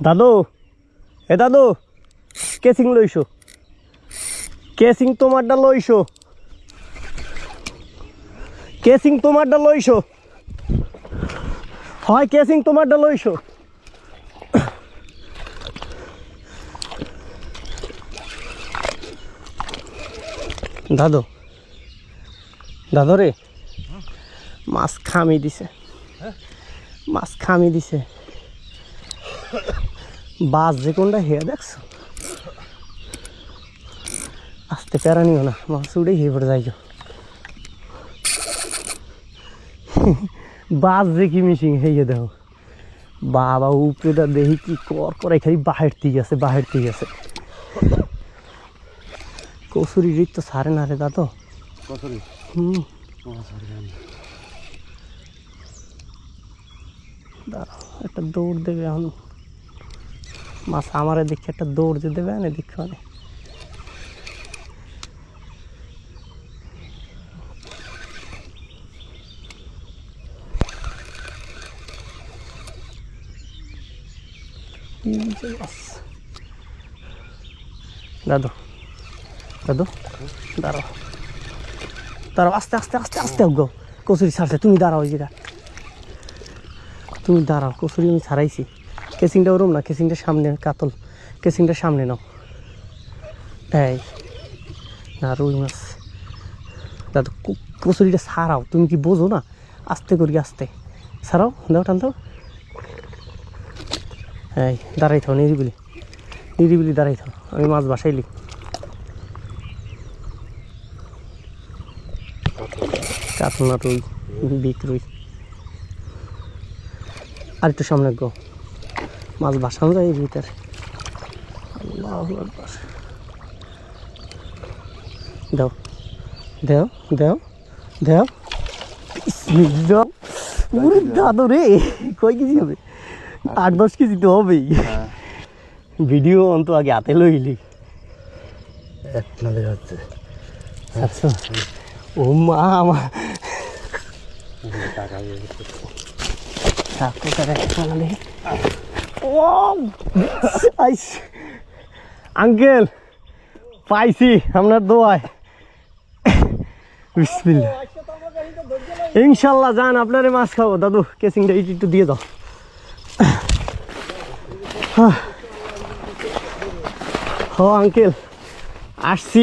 দাদু এ দাদু casing লইছো casing তোমারটা লইছো কেসিং তোমারটা লইছো হয় কেসিং তোমারটা লইছো দাদু দাদু রে মাছ খামি দিছে মাছ খামি দিছে বাস যে কোনটা হেয়া দেখছো আস্তে প্যারা নিও না মাছ উড়ে হেয়ে পড়ে যাই বাস যে কি মিশিং হেয়ে দেখো বাবা উপরেটা দেখি কি কর করে খালি বাহির থেকে আছে বাহির থেকে আছে কসুরি রিত তো সারে না রে দাদু দাঁড়াও একটা দৌড় দেবে এখন মাছ আমার দেখে একটা দৌড় দিয়ে দেবে না দেখো না দাদু দাদু দাঁড়াও দাঁড়াও আস্তে আস্তে আস্তে আস্তে গো কচুরি ছাড়ছে তুমি দাঁড়াও যেটা তুমি দাঁড়াও কচুরি আমি ছাড়াইছি কেসিংটা ওরম না কেসিংটা সামনে কাতল কেসিংটা সামনে নাও এই না রুই মাছ দাদু কচুরিটা ছাড়াও তুমি কি বোঝো না আস্তে করি আস্তে ছাড়াও দাও টান দাও এই দাঁড়াই থাও নিরিবিলি নিরিবিলি দাঁড়াই থাও আমি মাছ বাসাইলি কাতল না রুই বিক রুই আর একটু সামনে গো মাছ বাসানো যায় এর ভিতরে আল্লাহু আকবার দাও দাও দাও দাও বিসমিল্লাহ ওরে দাদু রে কয় কেজি হবে 8-10 কেজি তো হবেই ভিডিও অন্ত আগে হাতে লইলি আপনাদের হচ্ছে আচ্ছা ও মা আমার আঙ্কেল পাইছি আপনার দোয়ায় বিসমিল্লাহ ইনশাল্লাহ যান আপনারে মাছ খাবো দাদু কেসিংটা একটু দিয়ে দাও হ আঙ্কেল আসছি